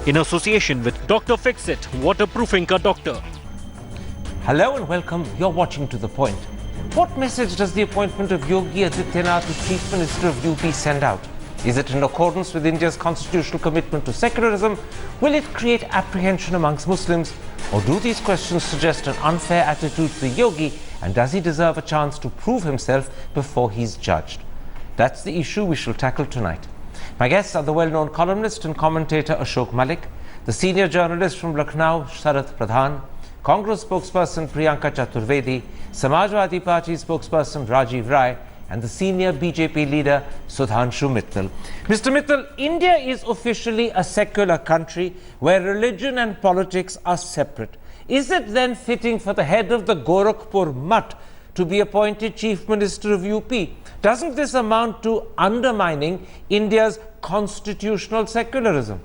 in association with Dr. Fixit, waterproofing ka doctor. Hello and welcome. You're watching To The Point. What message does the appointment of Yogi Adityanath as Chief Minister of UP send out? Is it in accordance with India's constitutional commitment to secularism? Will it create apprehension amongst Muslims? Or do these questions suggest an unfair attitude to the Yogi, and does he deserve a chance to prove himself before he's judged? That's the issue we shall tackle tonight. My guests are the well-known columnist and commentator Ashok Malik, the senior journalist from Lucknow, Sharath Pradhan, Congress spokesperson Priyanka Chaturvedi, Samajwadi Party spokesperson Rajiv Rai, and the senior BJP leader Sudhanshu Mittal. Mr. Mittal, India is officially a secular country where religion and politics are separate. Is it then fitting for the head of the Gorakhpur Mutt to be appointed Chief Minister of UP? Doesn't this amount to undermining India's constitutional secularism?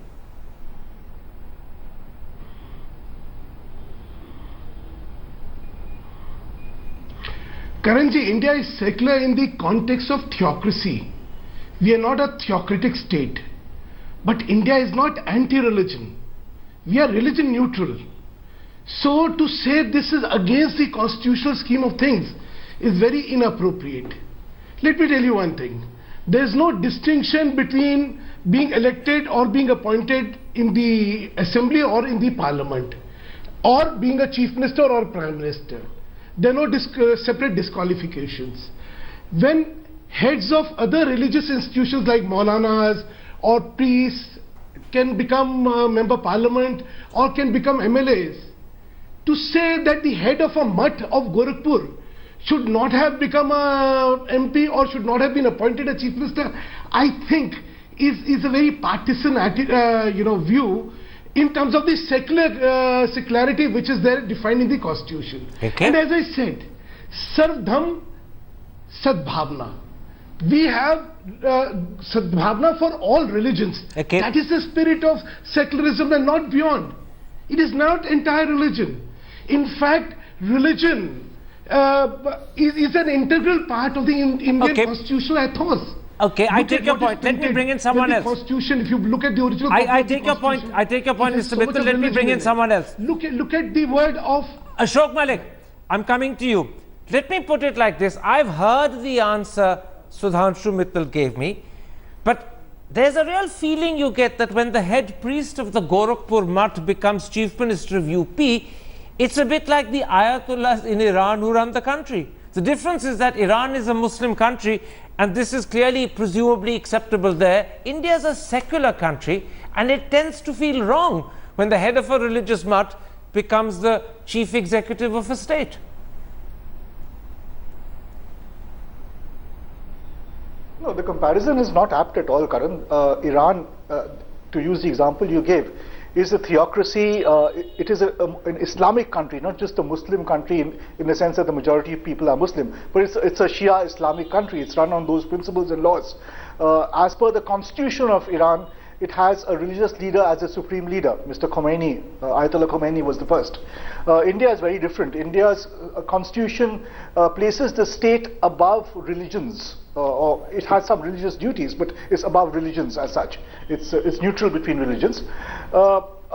Karanji, India is secular in the context of theocracy. We are not a theocratic state. But India is not anti-religion. We are religion neutral. So to say this is against the constitutional scheme of things is very inappropriate. Let me tell you one thing. There is no distinction between being elected or being appointed in the assembly or in the parliament, or being a chief minister or prime minister. There are no separate disqualifications. When heads of other religious institutions like Maulanas or priests can become member parliament or can become MLAs, to say that the head of a mutt of Gorakhpur should not have become a MP or should not have been appointed a chief minister, I think is a very partisan view in terms of the secularity which is there defined in the constitution. Okay. And as I said, Sarvdham Sadbhavna. We have Sadbhavna for all religions. Okay. That is the spirit of secularism and not beyond. It is not entire religion. In fact, religion is an integral part of the Indian constitutional ethos. Okay, I take your point. Let me bring in someone else. Constitution, if you look at the original I take your point. I take your point, Mr. Mittal. Let me bring in someone else. Look at the word of Ashok Malik, I'm coming to you. Let me put it like this. I've heard the answer Sudhanshu Mittal gave me, but there's a real feeling you get that when the head priest of the Gorakhpur Mutt becomes Chief Minister of UP, it's a bit like the Ayatollahs in Iran who run the country. The difference is that Iran is a Muslim country and this is clearly presumably acceptable there. India is a secular country and it tends to feel wrong when the head of a religious mutt becomes the chief executive of a state. No, the comparison is not apt at all, Karan. Iran, to use the example you gave, is a theocracy. It is an Islamic country, not just a Muslim country in the sense that the majority of people are Muslim, but it's a Shia Islamic country. It's run on those principles and laws. As per the constitution of Iran, it has a religious leader as a supreme leader. Mr. Khomeini, Ayatollah Khomeini was the first. India is very different. India's constitution places the state above religions. Or it has some religious duties, but it's above religions as such. It's neutral between religions. Yogi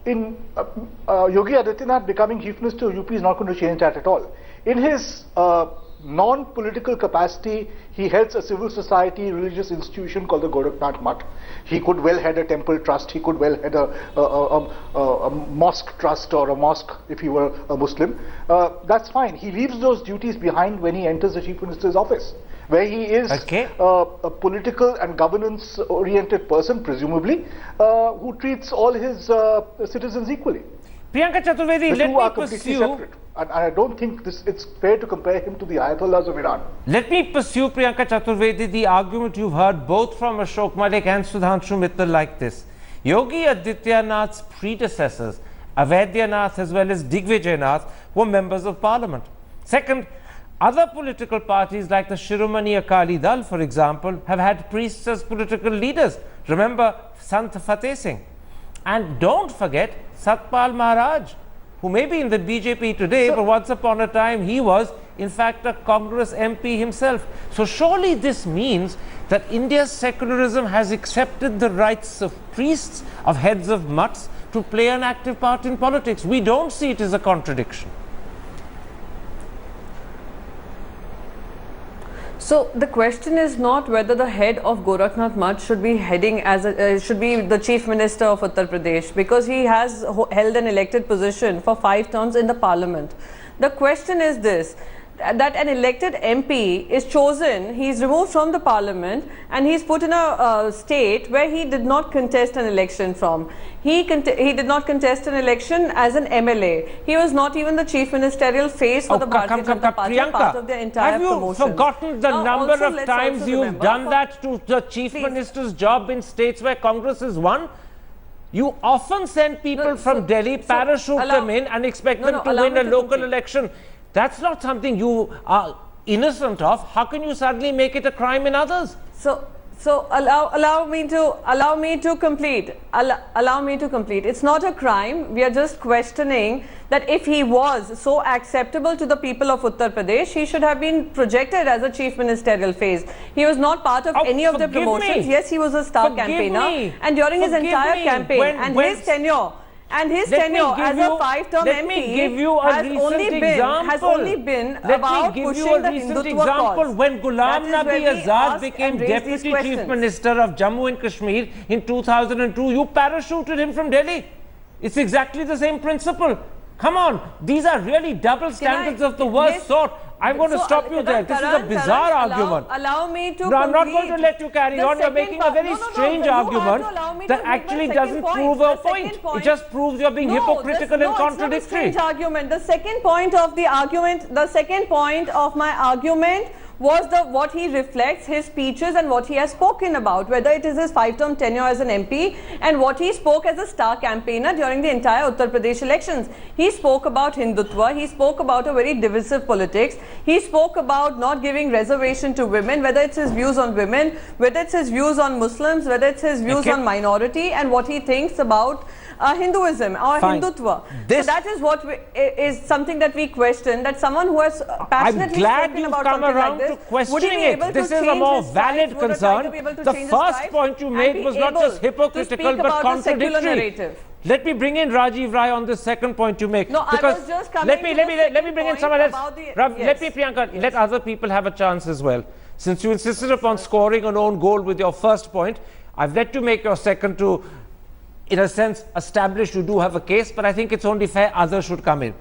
Adityanath becoming Chief Minister of UP is not going to change that at all. In his non-political capacity, he heads a civil society religious institution called the Gorakhnath Mutt. He could well head a temple trust, he could well head a mosque trust or a mosque if he were a Muslim. That's fine. He leaves those duties behind when he enters the Chief Minister's office, where he is a political and governance-oriented person, presumably, who treats all his citizens equally. Priyanka Chaturvedi, let me pursue. Separate. And I don't think it's fair to compare him to the Ayatollahs of Iran. Let me pursue, Priyanka Chaturvedi, the argument you've heard both from Ashok Malik and Sudhanshu Mittal like this. Yogi Adityanath's predecessors, Avaidyanath as well as Digvijayanath, were members of parliament. Second, other political parties like the Shiromani Akali Dal, for example, have had priests as political leaders. Remember Sant Fateh Singh. And don't forget Satpal Maharaj, who may be in the BJP today, but once upon a time he was in fact a Congress MP himself. So surely this means that India's secularism has accepted the rights of priests, of heads of mutts, to play an active part in politics. We don't see it as a contradiction. So the question is not whether the head of Gorakhnath Mutt should be heading as should be the chief minister of Uttar Pradesh, because he has held an elected position for 5 terms in the parliament. The question is this, that an elected MP is chosen, he is removed from the parliament and he is put in a state where he did not contest an election from. He did not contest an election as an MLA. He was not even the chief ministerial face for the Bharatiya Janata Party, part of their entire promotion. Have you forgotten the number of times you've done that to the chief minister's job in states where Congress has won? You often send people from Delhi, parachute them in and expect them to win a local election. That's not something you are innocent of. How can you suddenly make it a crime in others? So allow me to complete. Allow me to complete. It's not a crime. We are just questioning that if he was so acceptable to the people of Uttar Pradesh, he should have been projected as a chief ministerial phase. He was not part of any of the promotions. Yes, he was a star campaigner, and during his entire campaign and his tenure. And his tenure as a 5-term MP has only been about pushing the Hindutva cause. When Ghulam Nabi Azad became Deputy Chief Minister of Jammu and Kashmir in 2002, you parachuted him from Delhi. It's exactly the same principle. Come on, these are really double standards of the worst sort. I'm going to stop you there. This is a bizarre argument. Allow me to No, I'm not going to let you carry on. You're making a very strange argument that actually doesn't prove a point. It just proves you're being hypocritical and contradictory. It's not a strange argument. The second point of the argument, the second point of my argument was what he reflects, his speeches and what he has spoken about, whether it is his 5-term tenure as an MP and what he spoke as a star campaigner during the entire Uttar Pradesh elections. He spoke about Hindutva, he spoke about a very divisive politics, he spoke about not giving reservation to women, whether it's his views on women, whether it's his views on Muslims, whether it's his views on minority, and what he thinks about Hinduism or Hindutva. So that is what is something that we question, that someone who has passionately spoken about something like this, questioning it. This is a more valid concern. The first point you made was not just hypocritical but contradictory. Let me bring in Rajiv Rai on the second point you make. No, because I was just coming let me bring in someone else. Let me, Priyanka, let other people have a chance as well. Since you insisted upon scoring an own goal with your first point, I've let you make your second to, in a sense, establish you do have a case, but I think it's only fair others should come in.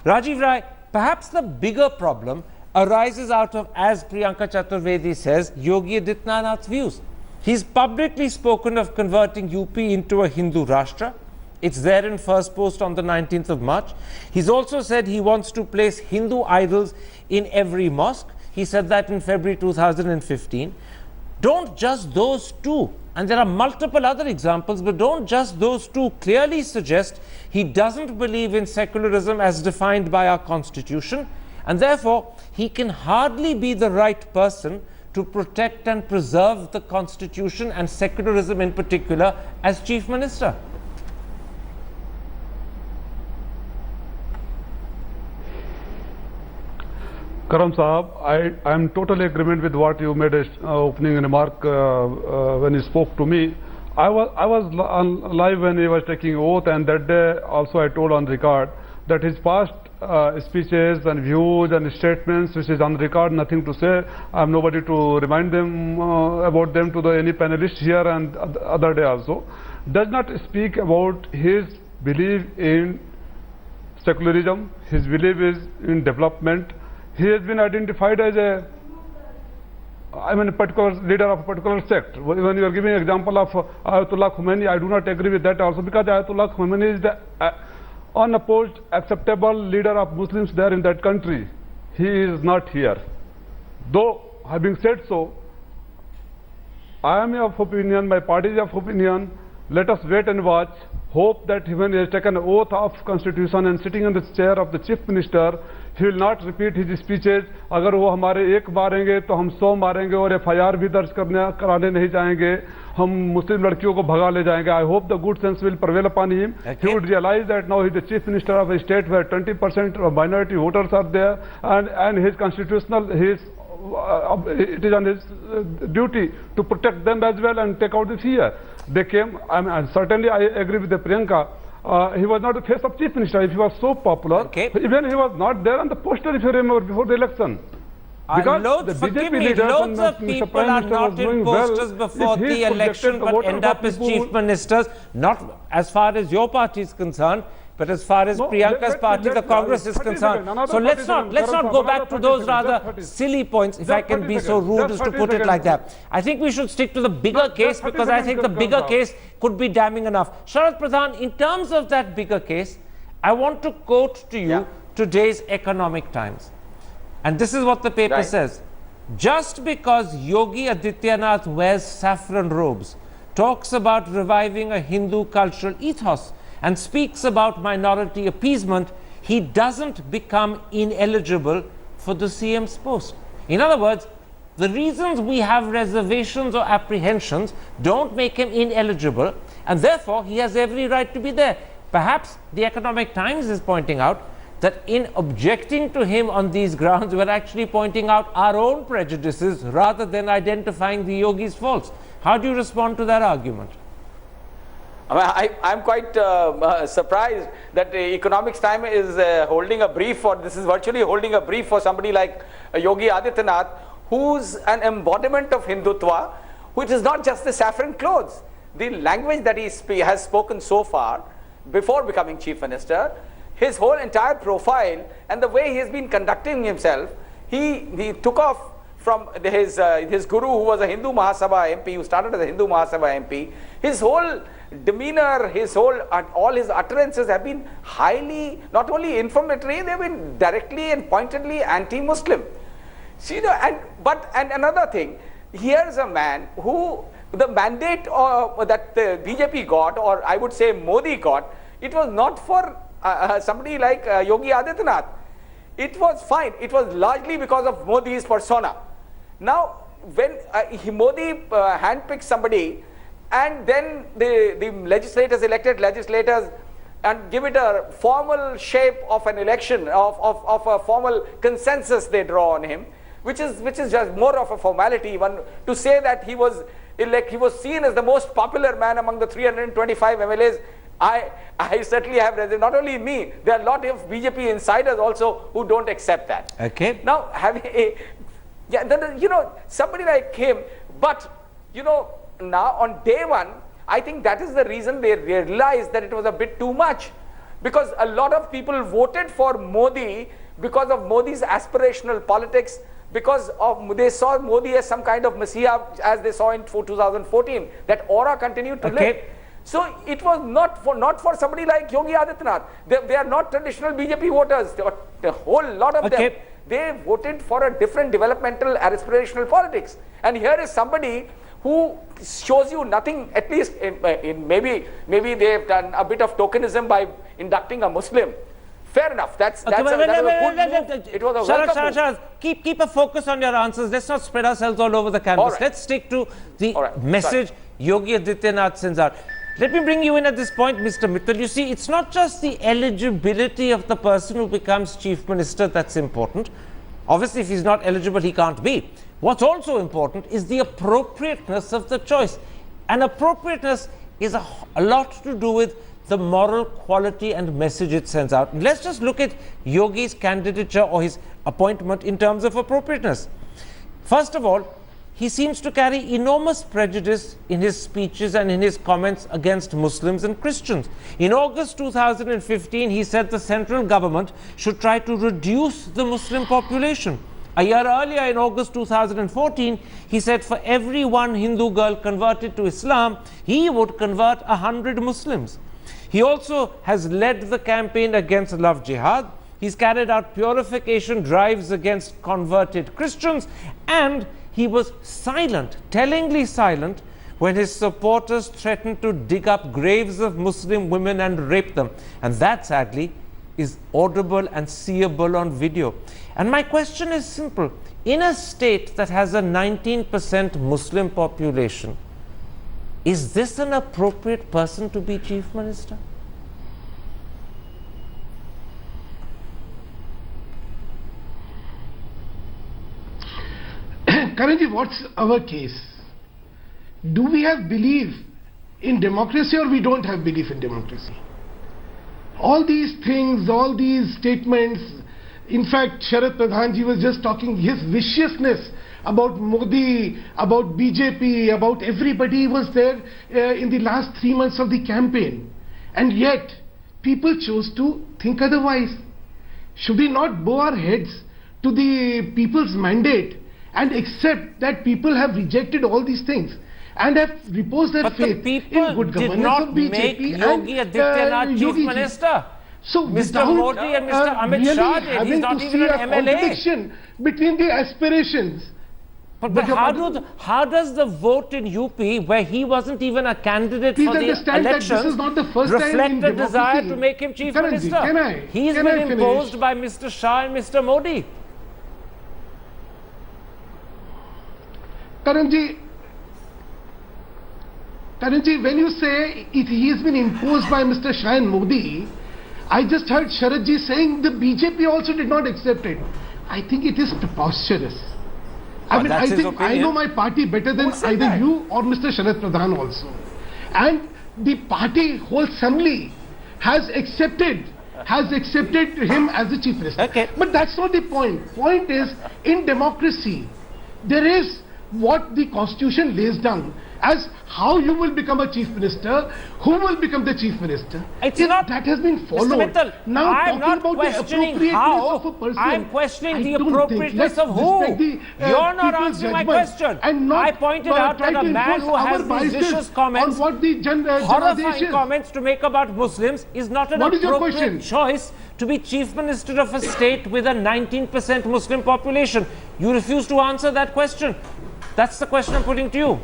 Rajiv Rai, perhaps the bigger problem arises out of, as Priyanka Chaturvedi says, Yogi Adityanath's views. He's publicly spoken of converting UP into a Hindu Rashtra. It's there in first post on the 19th of March. He's also said he wants to place Hindu idols in every mosque. He said that in February 2015. Don't just those two, and there are multiple other examples, but don't just those two clearly suggest he doesn't believe in secularism as defined by our constitution, and therefore he can hardly be the right person to protect and preserve the constitution and secularism in particular as chief minister? Karam Sahab, I am totally agreement with what you made as opening remark when you spoke to me. I was live when he was taking oath, and that day also I told on record that his past speeches and views and statements, which is on record, nothing to say. I have nobody to remind them about them to any panelist here and other day also. Does not speak about his belief in secularism. His belief is in development. He has been identified as a particular leader of a particular sect. When you are giving an example of Ayatollah Khomeini, I do not agree with that also, because Ayatollah Khomeini is the unopposed, acceptable leader of Muslims there in that country. He is not here. Though, having said so, I am of opinion, my party is of opinion, let us wait and watch. Hope that when he has taken an oath of constitution and sitting in the chair of the chief minister, he will not repeat his speeches. अगर वो हमारे एक मारेंगे तो हम 100 मारेंगे और FIR भी दर्ज कराने नहीं जाएंगे. हम मुस्लिम लड़कियों को भगा ले जाएंगे. I hope the good sense will prevail upon him. He would realize that now he is the chief minister of a state where 20% of minority voters are there, and his constitutional, it is on his duty to protect them as well and take out the fear. They came, and certainly I agree with the Priyanka. He was not the face of chief minister. If he was so popular, even he was not there on the poster, if you remember, before the election. Because loads of people are not in posters before the election but end up as chief ministers, not as far as your party is concerned, but as far as Priyanka's party, the Congress, is concerned. So let's not go back to those rather silly points, if I can be so rude as to put it like that. I think we should stick to the bigger case, because I think the bigger case could be damning enough. Sharad Pradhan, in terms of that bigger case, I want to quote to you today's Economic Times. And this is what the paper says. Just because Yogi Adityanath wears saffron robes, talks about reviving a Hindu cultural ethos, and speaks about minority appeasement, he doesn't become ineligible for the CM's post. In other words, the reasons we have reservations or apprehensions don't make him ineligible, and therefore he has every right to be there. Perhaps the Economic Times is pointing out that in objecting to him on these grounds, we're actually pointing out our own prejudices rather than identifying the Yogi's faults. How do you respond to that argument? I'm quite surprised that the Economics Time is holding a brief, or this is virtually holding a brief for somebody like Yogi Adityanath, who's an embodiment of Hindutva, which is not just the saffron clothes. The language that he has spoken so far, before becoming chief minister, his whole entire profile and the way he has been conducting himself, he took off from his guru, who was a Hindu Mahasabha MP, who started as a Hindu Mahasabha MP. His whole demeanor, all his utterances have been highly, not only inflammatory, they've been directly and pointedly anti-Muslim. See, and another thing, here's a man who, the mandate that the BJP got, or I would say Modi got, it was not for somebody like Yogi Adityanath. It was fine. It was largely because of Modi's persona. Now, when Modi handpicked somebody, and then the elected legislators, and give it a formal shape of an election, of a formal consensus they draw on him, which is just more of a formality. To say that he was seen as the most popular man among the 325 MLAs, I certainly have read, not only me, there are a lot of BJP insiders also who don't accept that. Okay. Now, somebody like him, but, now on day one, I think that is the reason they realized that it was a bit too much. Because a lot of people voted for Modi because of Modi's aspirational politics, because they saw Modi as some kind of messiah, as they saw in 2014. That aura continued to live. So it was not for somebody like Yogi Adityanath. They are not traditional BJP voters. A whole lot of them, they voted for a different developmental aspirational politics. And here is somebody who shows you nothing, at least in maybe they have done a bit of tokenism by inducting a Muslim. Fair enough. That was a good move. It was a welcome move. Keep a focus on your answers. Let's not spread ourselves all over the canvas. Let's stick to the message Yogi Adityanath sends out. Let me bring you in at this point, Mr. Mittal. You see, it's not just the eligibility of the person who becomes chief minister that's important. Obviously, if he's not eligible, he can't be. What's also important is the appropriateness of the choice. And appropriateness is a lot to do with the moral quality and message it sends out. Let's just look at Yogi's candidature or his appointment in terms of appropriateness. First of all, he seems to carry enormous prejudice in his speeches and in his comments against Muslims and Christians. In August 2015, he said the central government should try to reduce the Muslim population. A year earlier, in August 2014, he said for every one Hindu girl converted to Islam, he would convert 100 Muslims. He also has led the campaign against love jihad. He's carried out purification drives against converted Christians, and he was silent, tellingly silent, when his supporters threatened to dig up graves of Muslim women and rape them. And that, sadly, is audible and seeable on video. And my question is simple. In a state that has a 19% Muslim population, Is this an appropriate person to be Chief Minister? Karanji, what's our case? Do we have belief in democracy or we don't have belief in democracy? All these things, all these statements, in fact, Sharad Pradhanji was just talking his viciousness about Modi, about BJP, about everybody was there in the last 3 months of the campaign. And yet, people chose to think otherwise. Should we not bow our heads to the people's mandate and accept that people have rejected all these things and have reposed their faith in good governance of BJP make Yogi Adityanath Chief Minister? So Mr. Modi and Mr. Amit really Shah did. He's not even an MLA. Contradiction between the aspirations. But how does the vote in UP, where he wasn't even a candidate for the elections, this is not the first reflect time in the desire to make him Chief Minister? He's been imposed by Mr. Shah and Mr. Modi. Karanji, when you say he has been imposed by Mr. Shah and Modi, I just heard Sharadji saying the BJP also did not accept it. I think it is preposterous. I mean, I think I know my party better than either you or Mr. Sharad Pradhan also. And the party whole assembly has accepted him as the Chief Minister. Okay. But that's not the point. Point is, in democracy, there is what the Constitution lays down as how you will become a Chief Minister, who will become the Chief Minister. That has been followed. Mr. Mittal, now I'm not talking about questioning the appropriateness how, of a person, I'm questioning I the don't appropriateness think. of who. You're not answering my question. And I pointed out that a man who has these vicious comments, horrifying comments to make about Muslims is not an appropriate choice to be Chief Minister of a state with a 19% Muslim population. You refuse to answer that question. That's the question I'm putting to you.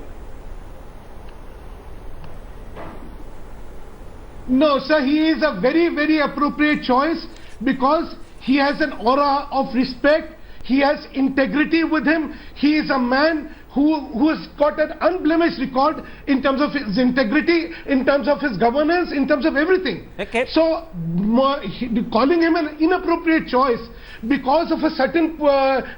No, sir, he is a very, very appropriate choice because he has an aura of respect, he has integrity with him, he is a man who has got an unblemished record in terms of his integrity, in terms of his governance, in terms of everything. Okay. So, calling him an inappropriate choice because of a certain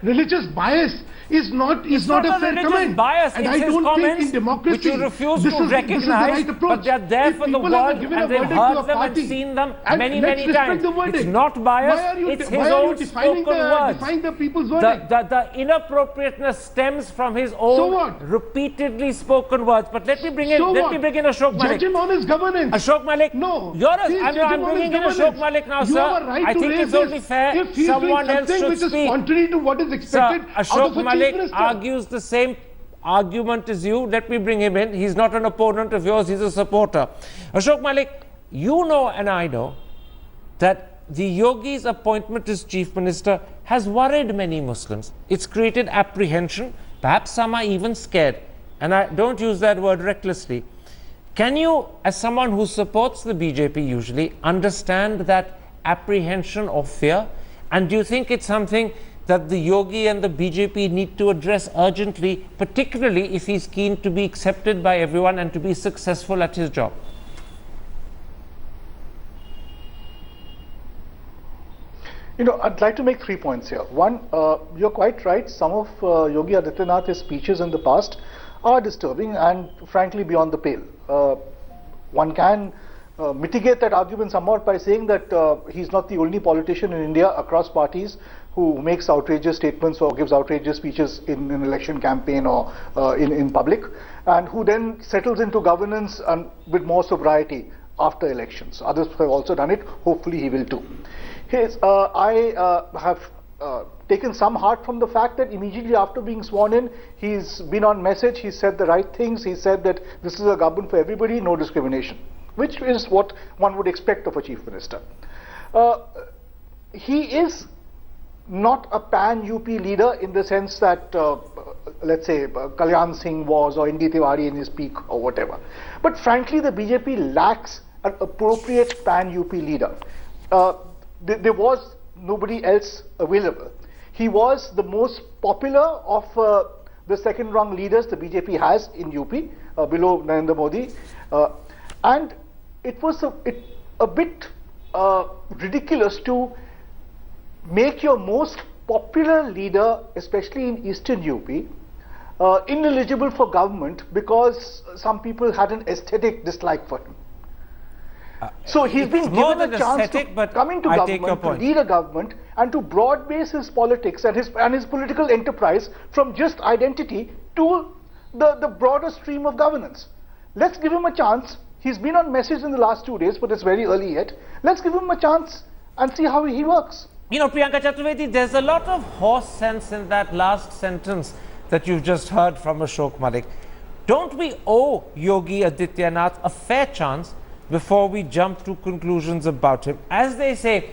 religious bias is not a fair comment. Bias. And it's I don't think in democracy which you refuse to recognize, this is the right approach. but they are there for the world and they've heard them and seen them many times. It's not bias, it's his own spoken words. The people's verdict? The inappropriateness stems from his own repeatedly spoken words. But let me bring in Ashok Malik. Judge him on his governance. Ashok Malik, no. I'm bringing in Ashok Malik now, sir. I think it's only fair someone else should which speak. Is contrary to what is expected. Sir, Ashok Malik argues the same argument as you. Let me bring him in. He's not an opponent of yours, he's a supporter. Ashok Malik, you know and I know that the Yogi's appointment as Chief Minister has worried many Muslims. It's created apprehension. Perhaps some are even scared. And I don't use that word recklessly. Can you, as someone who supports the BJP usually, understand that apprehension or fear? And do you think it's something that the Yogi and the BJP need to address urgently, particularly if he's keen to be accepted by everyone and to be successful at his job? You know, I'd like to make 3 points here. One, you're quite right. Some of Yogi Adityanath's speeches in the past are disturbing and frankly beyond the pale. One can mitigate that argument somewhat by saying that he's not the only politician in India across parties who makes outrageous statements or gives outrageous speeches in an election campaign or in public, and who then settles into governance and with more sobriety after elections. Others have also done it. Hopefully he will too. I have taken some heart from the fact that immediately after being sworn in, he's been on message, he said the right things, he said that this is a government for everybody, no discrimination, which is what one would expect of a chief minister. He is not a pan-UP leader in the sense that, let's say, Kalyan Singh was, or Indi Tiwari in his peak, or whatever. But frankly, the BJP lacks an appropriate pan-UP leader. There was nobody else available. He was the most popular of the second rung leaders the BJP has in UP below Narendra Modi, and it was a bit ridiculous to make your most popular leader, especially in eastern UP, ineligible for government because some people had an aesthetic dislike for him. So he's been given a chance to come into government, to lead a government, and to broad base his politics and his political enterprise from just identity to the broader stream of governance. Let's give him a chance. He's been on message in the last 2 days, but it's very early yet. Let's give him a chance and see how he works. You know, Priyanka Chaturvedi, there's a lot of horse sense in that last sentence that you've just heard from Ashok Malik. Don't we owe Yogi Adityanath a fair chance before we jump to conclusions about him? As they say,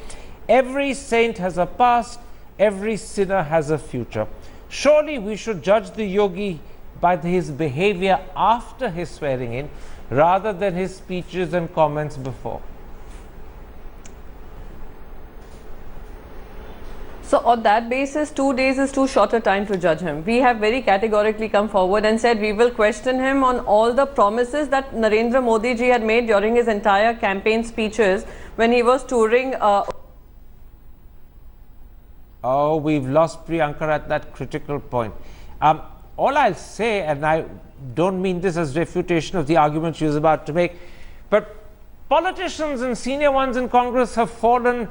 every saint has a past, every sinner has a future. Surely we should judge the yogi by his behavior after his swearing in rather than his speeches and comments before. So on that basis, 2 days is too short a time to judge him. We have very categorically come forward and said we will question him on all the promises that Narendra Modi ji had made during his entire campaign speeches when he was touring. Oh, we've lost Priyanka at that critical point. All I'll say, and I don't mean this as refutation of the argument she was about to make, but politicians and senior ones in Congress have fallen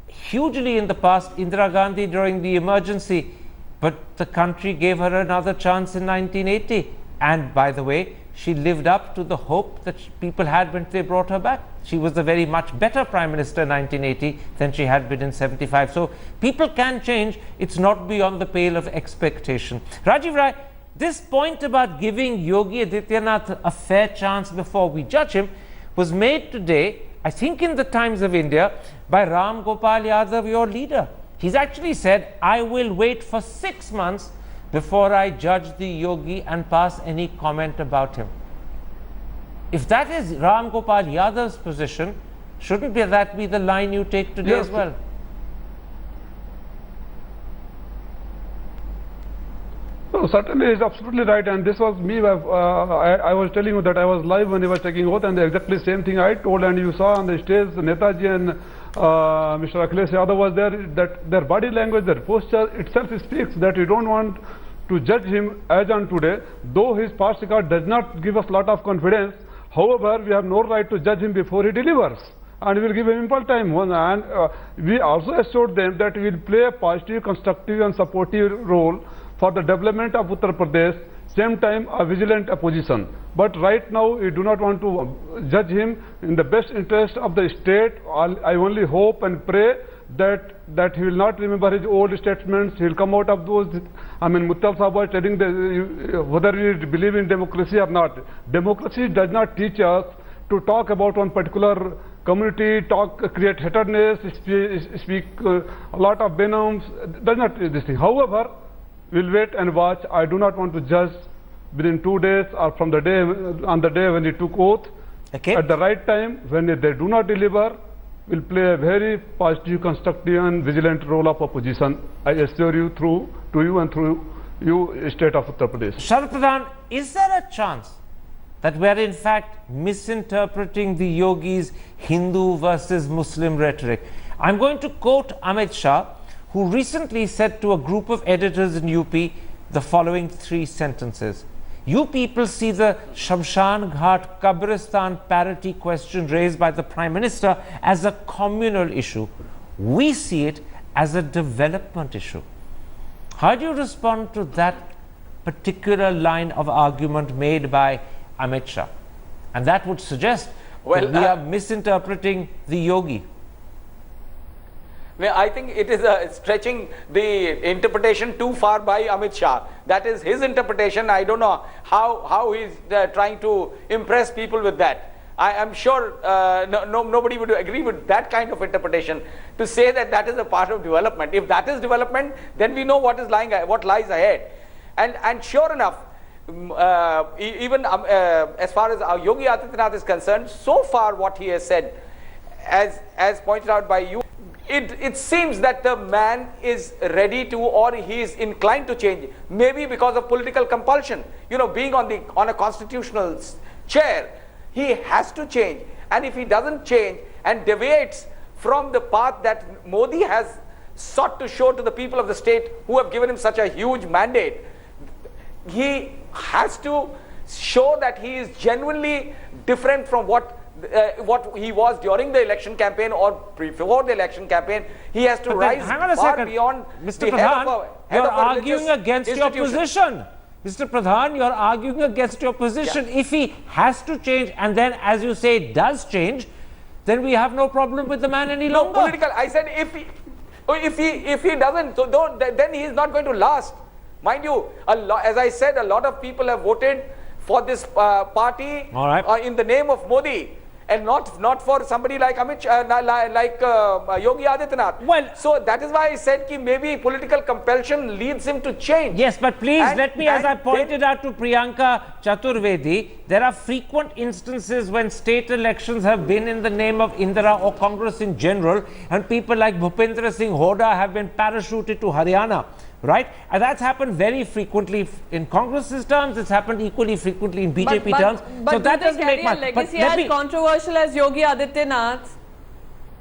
hugely in the past. Indira Gandhi during the emergency, but the country gave her another chance in 1980. And by the way, she lived up to the hope that people had when they brought her back. She was a very much better Prime Minister in 1980 than she had been in 75. So people can change. It's not beyond the pale of expectation. Rajiv Rai, this point about giving Yogi Adityanath a fair chance before we judge him was made today, I think in the Times of India, by Ram Gopal Yadav, your leader. He's actually said, I will wait for 6 months before I judge the yogi and pass any comment about him. If that is Ram Gopal Yadav's position, shouldn't that be the line you take today as well? No, certainly is absolutely right, and this was me. I was telling you that I was live when he was taking oath, and the exactly same thing I told, and you saw on the stage Netaji and Mr. Akhilesh Yadav was there, that their body language, their posture itself speaks that we don't want to judge him as on today, though his past record does not give us a lot of confidence. However, we have no right to judge him before he delivers, and we will give him ample time. And we also assured them that we will play a positive, constructive and supportive role for the development of Uttar Pradesh, same time a vigilant opposition. But right now we do not want to judge him in the best interest of the state. I only hope and pray that he will not remember his old statements. He will come out of those. I mean, Muttal Sahab was telling whether we believe in democracy or not. Democracy does not teach us to talk about one particular community, create hatredness, speak a lot of venoms. Does not this thing. However, we'll wait and watch. I do not want to judge within 2 days or from the day on the day when he took oath. Okay. At the right time, when they do not deliver, we'll play a very positive, constructive and vigilant role of opposition. I assure you to you and through you, state of Uttar Pradesh. Sharad Pradhan, is there a chance that we are in fact misinterpreting the yogi's Hindu versus Muslim rhetoric? I'm going to quote Amit Shah, who recently said to a group of editors in UP the following 3 sentences. You people see the Shamshan Ghat Kabristan parity question raised by the Prime Minister as a communal issue. We see it as a development issue. How do you respond to that particular line of argument made by Amit Shah? And that would suggest that we are misinterpreting the yogi. I think it is stretching the interpretation too far by Amit Shah. That is his interpretation. I don't know how he's trying to impress people with that. I am sure nobody would agree with that kind of interpretation, to say that that is a part of development. If that is development, then we know what lies ahead. And sure enough, even as far as Yogi Adityanath is concerned, so far what he has said, as pointed out by you, it seems that the man is ready to, or he is inclined to change, maybe because of political compulsion. You know, being on a constitutional chair, he has to change. And if he doesn't change and deviates from the path that Modi has sought to show to the people of the state who have given him such a huge mandate, he has to show that he is genuinely different from what he was during the election campaign or before the election campaign. He has to rise far beyond Mr. the Pradhan, you're arguing against your institution. position. Mr. Pradhan, you're arguing against your position. Yeah. If he has to change and then, as you say, does change, then we have no problem with the man any longer. No, political. I said if he doesn't, so then he is not going to last. Mind you, as I said, a lot of people have voted for this party in the name of Modi, and not for somebody like Yogi Adityanath. Well, so that is why I said that maybe political compulsion leads him to change. Yes, but please let me, as I pointed out to Priyanka Chaturvedi, there are frequent instances when state elections have been in the name of Indira or Congress in general, and people like Bhupendra Singh Hoda have been parachuted to Haryana. Right? And that's happened very frequently in Congress's terms. It's happened equally frequently in BJP terms. But so that doesn't make much. Legacy as controversial as Yogi Adityanath.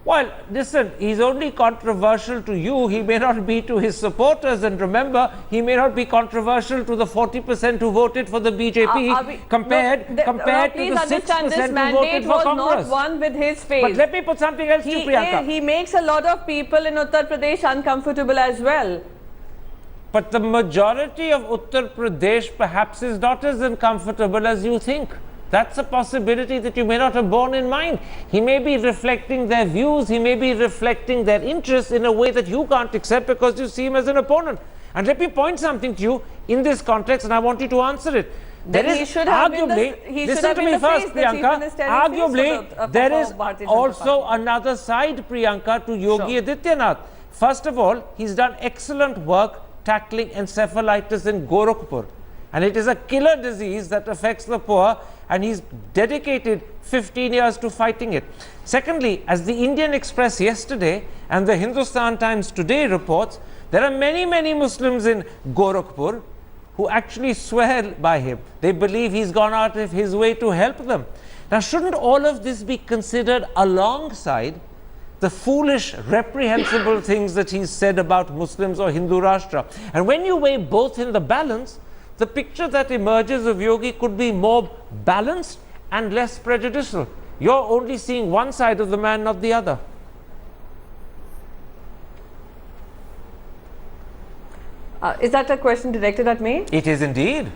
Well, listen, he's only controversial to you. He may not be to his supporters. And remember, he may not be controversial to the 40% who voted for the BJP compared to the 6% who voted for Congress. This mandate was not won with his face. But let me put something else to Priyanka. He makes a lot of people in Uttar Pradesh uncomfortable as well. But the majority of Uttar Pradesh perhaps is not as uncomfortable as you think. That's a possibility that you may not have borne in mind. He may be reflecting their views, he may be reflecting their interests in a way that you can't accept because you see him as an opponent. And let me point something to you in this context, and I want you to answer it. There is arguably, listen to me first, Priyanka, arguably there is also another side, Priyanka, to Yogi Adityanath. First of all, he's done excellent work tackling encephalitis in Gorakhpur, and it is a killer disease that affects the poor, and he's dedicated 15 years to fighting it. Secondly, as the Indian Express yesterday and the Hindustan Times today reports, there are many Muslims in Gorakhpur who actually swear by him. They believe he's gone out of his way to help them. Now, shouldn't all of this be considered alongside the foolish, reprehensible things that he's said about Muslims or Hindu Rashtra? And when you weigh both in the balance, the picture that emerges of Yogi could be more balanced and less prejudicial. You're only seeing one side of the man, not the other. Is that a question directed at me? It is indeed.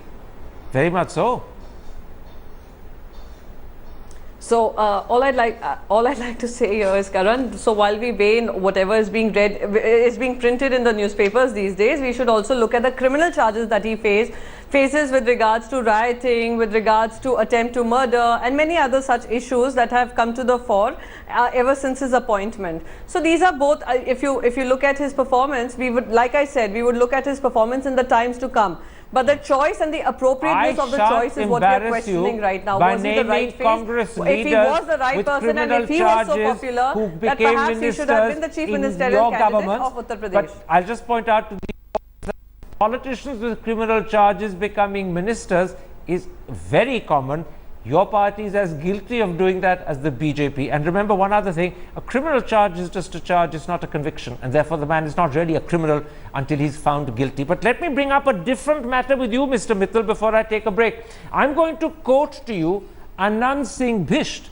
Very much so. So all I'd like to say here is, Karan, so while we weigh in whatever is being printed in the newspapers these days, we should also look at the criminal charges that he faces with regards to rioting, with regards to attempt to murder, and many other such issues that have come to the fore ever since his appointment. So these are both, if you look at his performance, we would, like I said, we would look at his performance in the times to come. But the choice and the appropriateness of the choice is what we are questioning right now. Was he the right face? If he was the right person and if he was so popular, that perhaps he should have been the chief ministerial candidate of Uttar Pradesh. But I'll just point out to the politicians with criminal charges becoming ministers is very common. Your party is as guilty of doing that as the BJP. And remember one other thing, a criminal charge is just a charge, it's not a conviction. And therefore the man is not really a criminal until he's found guilty. But let me bring up a different matter with you, Mr. Mittal, before I take a break. I'm going to quote to you Anand Singh Bisht,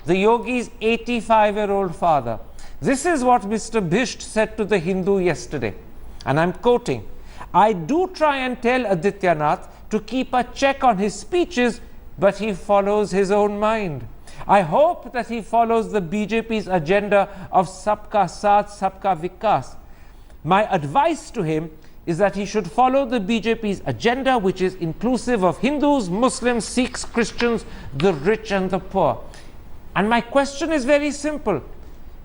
the Yogi's 85-year-old father. This is what Mr. Bisht said to the Hindu yesterday. And I'm quoting, "I do try and tell Adityanath to keep a check on his speeches, but he follows his own mind. I hope that he follows the BJP's agenda of Sabka Saath, Sabka Vikas. My advice to him is that he should follow the BJP's agenda, which is inclusive of Hindus, Muslims, Sikhs, Christians, the rich and the poor." And my question is very simple.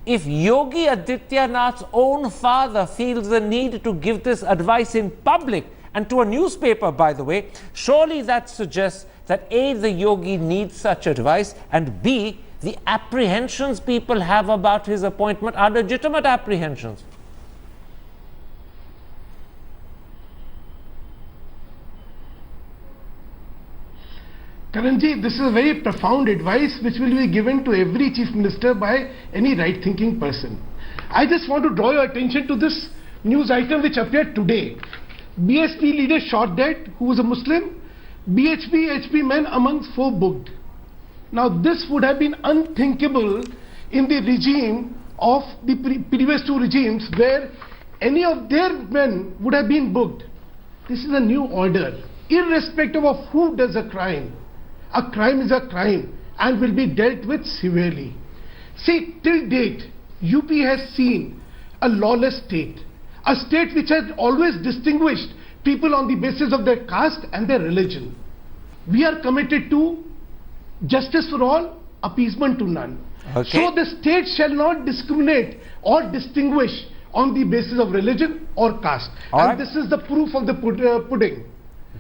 If Yogi Adityanath's own father feels the need to give this advice in public, and to a newspaper, by the way, surely that suggests that A, the Yogi needs such advice, and B, the apprehensions people have about his appointment are legitimate apprehensions. Karanji, this is very profound advice which will be given to every chief minister by any right-thinking person. I just want to draw your attention to this news item which appeared today. BSP leader shot dead, who was a Muslim. BHP, HP men amongst 4 booked. Now this would have been unthinkable in the regime of the previous 2 regimes where any of their men would have been booked. This is a new order. Irrespective of who does a crime is a crime and will be dealt with severely. See, till date, UP has seen a lawless state, a state which has always distinguished people on the basis of their caste and their religion. We are committed to justice for all, appeasement to none. Okay. So the state shall not discriminate or distinguish on the basis of religion or caste. All and right. this is the proof of the pudding.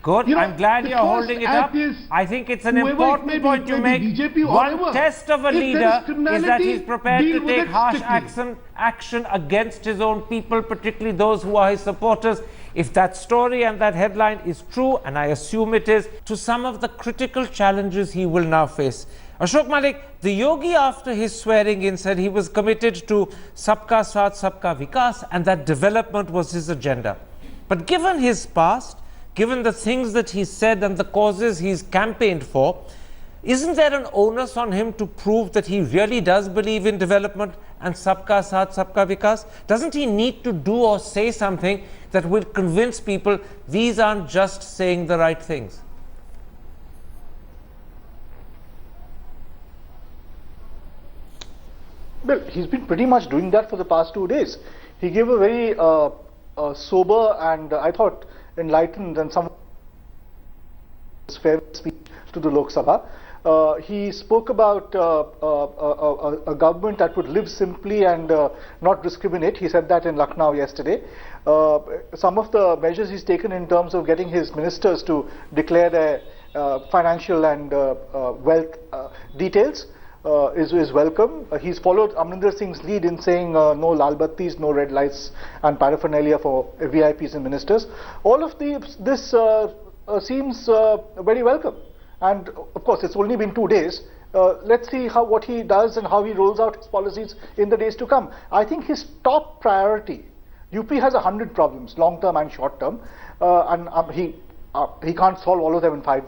Good. You know, I'm glad the you're first holding it act up. is I think it's an whoever important it may be, point you it make. may be BJP or One whatever. test of a If there leader is is that criminality, he's prepared deal to with take it harsh strictly. action against his own people, particularly those who are his supporters. If that story and that headline is true, and I assume it is, to some of the critical challenges he will now face. Ashok Malik, the Yogi after his swearing in said he was committed to Sabka Saath, Sabka Vikas, and that development was his agenda. But given his past, given the things that he said and the causes he's campaigned for, isn't there an onus on him to prove that he really does believe in development and Sabka Saath, Sabka Vikas? Doesn't he need to do or say something that will convince people these aren't just saying the right things? Well, he's been pretty much doing that for the past 2 days. He gave a very sober and I thought enlightened and some fair speech to the Lok Sabha. He spoke about a government that would live simply and not discriminate. He said that in Lucknow yesterday. Some of the measures he's taken in terms of getting his ministers to declare their financial and wealth details is welcome. He's followed Amrinder Singh's lead in saying no lal battis, no red lights and paraphernalia for VIPs and ministers. All of this seems very welcome. And of course, it's only been 2 days. Let's see what he does and how he rolls out his policies in the days to come. I think his top priority, UP has 100 problems, long term and short term, and he can't solve all of them in 5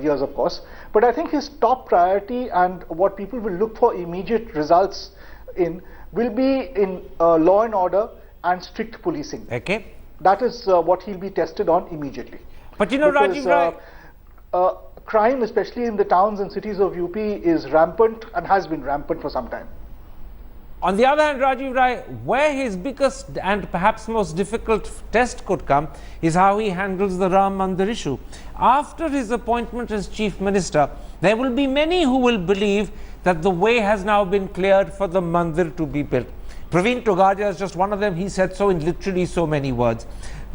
years, of course. But I think his top priority and what people will look for immediate results in will be in law and order and strict policing. Okay. That is what he'll be tested on immediately. But you know, because, Rajiv Rai, crime, especially in the towns and cities of UP, is rampant and has been rampant for some time. on the other hand, Rajiv Rai, where his biggest and perhaps most difficult test could come is how he handles the Ram Mandir issue. After his appointment as Chief Minister, there will be many who will believe that the way has now been cleared for the Mandir to be built. Praveen Togadia is just one of them. He said so in literally so many words.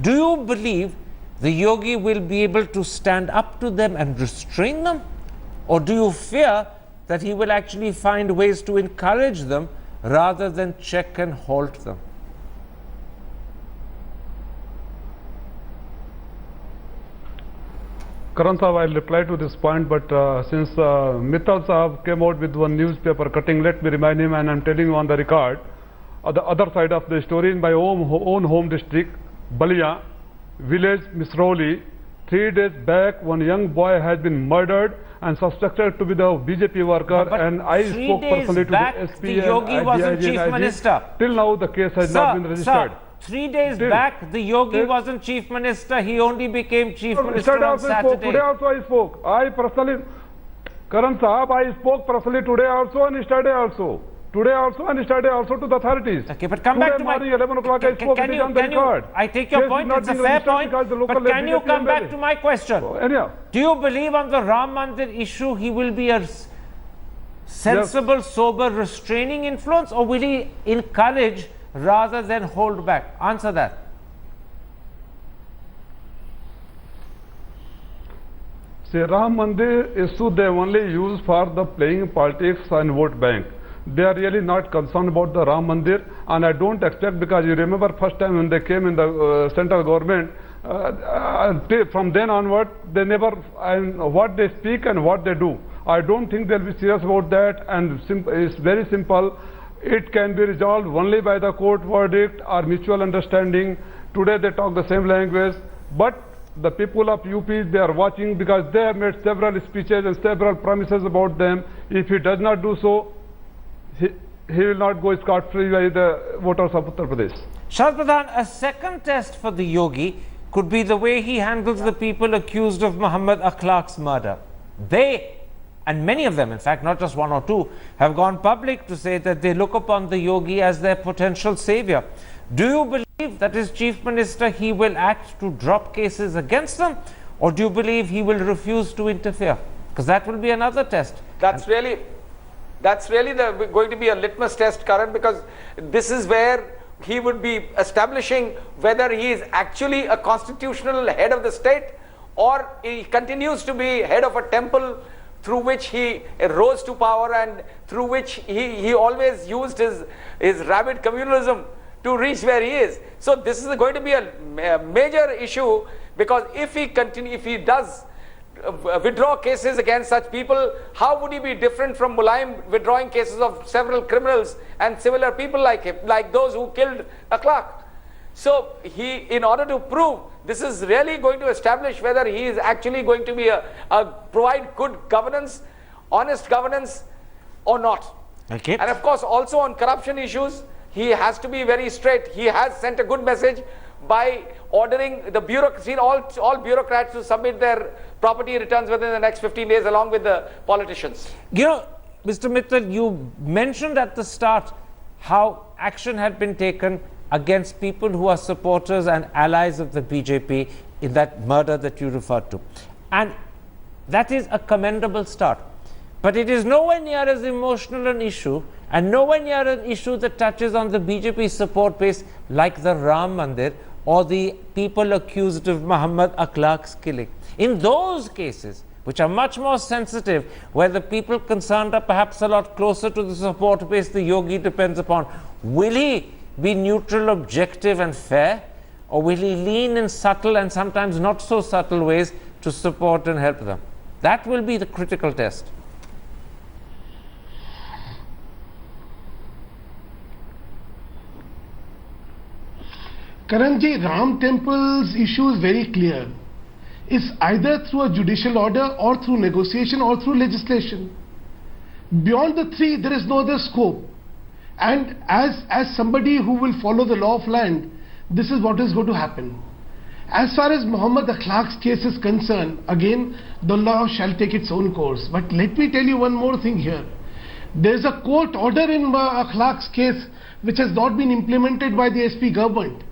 Do you believe the Yogi will be able to stand up to them and restrain them? Or do you fear that he will actually find ways to encourage them rather than check and halt them? Karan Sahab, I'll reply to this point, but since Mittal Sahab came out with one newspaper cutting, let me remind him, and I'm telling you on the record, the other side of the story, in my own home district, Balia, village Misroli, 3 days back, one young boy has been murdered and suspected to be the BJP worker, But and I 3 spoke days personally to back, the SP the Yogi and wasn't IGIG Chief and IG. Minister. Till now the case has not been registered. Sir, 3 days Still. back, the Yogi Still. wasn't Chief Minister. He only became Chief Minister Yesterday on also I spoke, Saturday. today also I spoke. I personally, Karan Sahab, I spoke personally today also and yesterday also. Today also and yesterday also to the authorities. Okay, but come back Today to my... morning, 11 o'clock I spoke, it is on the record. I take your Case is point, not it's a being fair registered point, because the local but can you BJP come back MLA. to my question? Anyhow, Do you believe on the Ram Mandir issue he will be a sensible, sober, restraining influence, or will he encourage rather than hold back? Answer that. See, Ram Mandir issue they only use for the playing politics and vote bank. They are really not concerned about the Ram Mandir, and I don't expect, because you remember first time when they came in the central government, from then onward, they never, and what they speak and what they do, I don't think they'll be serious about that, and it's very simple. It can be resolved only by the court verdict or mutual understanding. Today they talk the same language, but the people of UP, they are watching, because they have made several speeches and several promises about them. If he does not do so, he will not go scot-free by the voters of Uttar Pradesh. Shahid Pradhan, a second test for the Yogi could be the way he handles the people accused of Muhammad Akhlaq's murder. They, and many of them, in fact, not just one or two, have gone public to say that they look upon the Yogi as their potential savior. Do you believe that as Chief Minister he will act to drop cases against them, or do you believe he will refuse to interfere? Because that will be another test. That's really going to be a litmus test, Karan, because this is where he would be establishing whether he is actually a constitutional head of the state, or he continues to be head of a temple through which he rose to power and through which he always used his rabid communalism to reach where he is. So this is going to be a major issue, because if he does withdraw cases against such people, how would he be different from Mulayam withdrawing cases of several criminals and similar people like him, like those who killed Akhlaq? So in order to prove, this is really going to establish whether he is actually going to be provide good governance, honest governance, or not. Okay. And of course, also on corruption issues, he has to be very straight. He has sent a good message by ordering the bureaucracy, all bureaucrats to submit their property returns within the next 15 days along with the politicians. You know, Mr. Mittal, you mentioned at the start how action had been taken against people who are supporters and allies of the BJP in that murder that you referred to. And that is a commendable start. But it is nowhere near as emotional an issue, and nowhere near an issue that touches on the BJP support base like the Ram Mandir or the people accused of Muhammad Akhlaq's killing. In those cases, which are much more sensitive, where the people concerned are perhaps a lot closer to the support base the Yogi depends upon, will he be neutral, objective and fair, or will he lean in subtle and sometimes not so subtle ways to support and help them? That will be the critical test. Karanji, Ram Temple's issue is very clear. It's either through a judicial order or through negotiation or through legislation. Beyond the three, there is no other scope. And as somebody who will follow the law of land, this is what is going to happen. As far as Muhammad Akhlaq's case is concerned, again, the law shall take its own course. But let me tell you one more thing here. There is a court order in Akhlaq's case which has not been implemented by the SP government.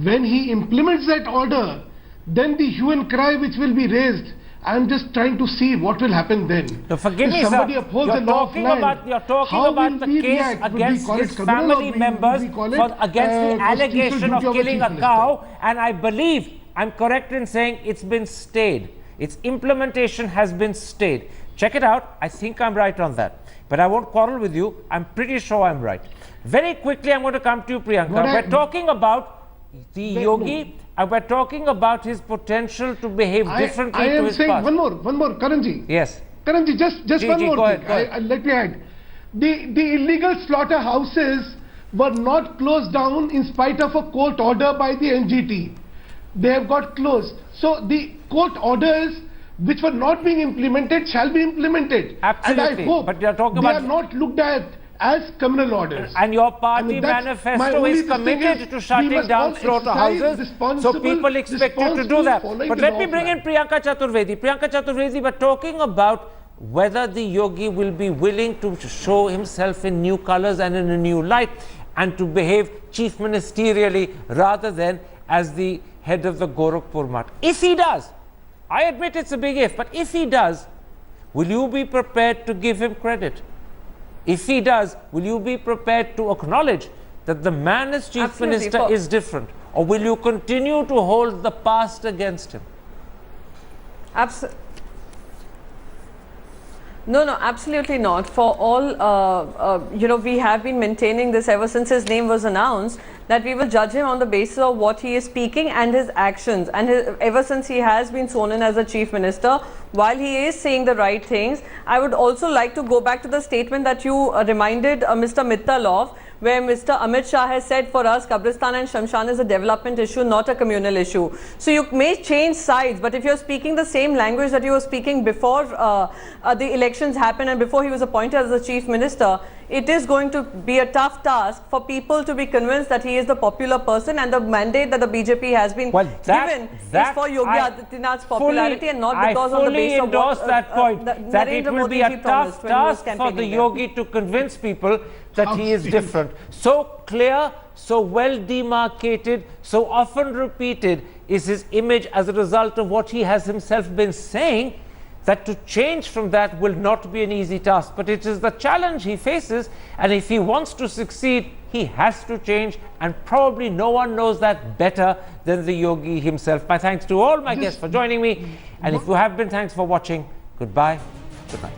When he implements that order, then the hue and cry which will be raised, I am just trying to see what will happen then. No, forgive me, sir. You're talking about the case against his family members against the allegation of killing a cow, and I believe I'm correct in saying it's been stayed. Its implementation has been stayed. Check it out. I think I'm right on that. But I won't quarrel with you. I'm pretty sure I'm right. Very quickly, I'm going to come to you, Priyanka. We're talking about the Yogi, and we're talking about his potential to behave differently to his past. I am saying one more, Karanji. Yes. Karanji, just one more thing. Let me add. The illegal slaughterhouses were not closed down in spite of a court order by the NGT. They have got closed. So the court orders which were not being implemented shall be implemented. Absolutely. And I hope but you're talking they about are not looked at as criminal orders. And your party manifesto is committed to shutting down slaughterhouses, so people expect you to do that. But let me bring in Priyanka Chaturvedi. Priyanka Chaturvedi, we're talking about whether the Yogi will be willing to show himself in new colors and in a new light, and to behave chief ministerially rather than as the head of the Gorakhpur Math. If he does, I admit it's a big if, but if he does, will you be prepared to give him credit? If he does, will you be prepared to acknowledge that the man as chief minister is different? Or will you continue to hold the past against him? No, no, absolutely not. For all, we have been maintaining this ever since his name was announced, that we will judge him on the basis of what he is speaking and his actions. And ever since he has been sworn in as a chief minister, while he is saying the right things, I would also like to go back to the statement that you reminded Mr. Mittal of, where Mr. Amit Shah has said for us, Kabristan and Shamshan is a development issue, not a communal issue. So you may change sides, but if you're speaking the same language that you were speaking before the elections happened and before he was appointed as the chief minister, it is going to be a tough task for people to be convinced that he is the popular person, and the mandate that the BJP has been given is for Yogi Adityanath's popularity and not because of the base of what that point, that it will be a tough task for the Yogi to convince people that he is different. So clear, so well demarcated, so often repeated is his image as a result of what he has himself been saying, that to change from that will not be an easy task. But it is the challenge he faces, and if he wants to succeed, he has to change, and probably no one knows that better than the Yogi himself. My thanks to all my guests for joining me, and if you have been, thanks for watching. Goodbye. Good night.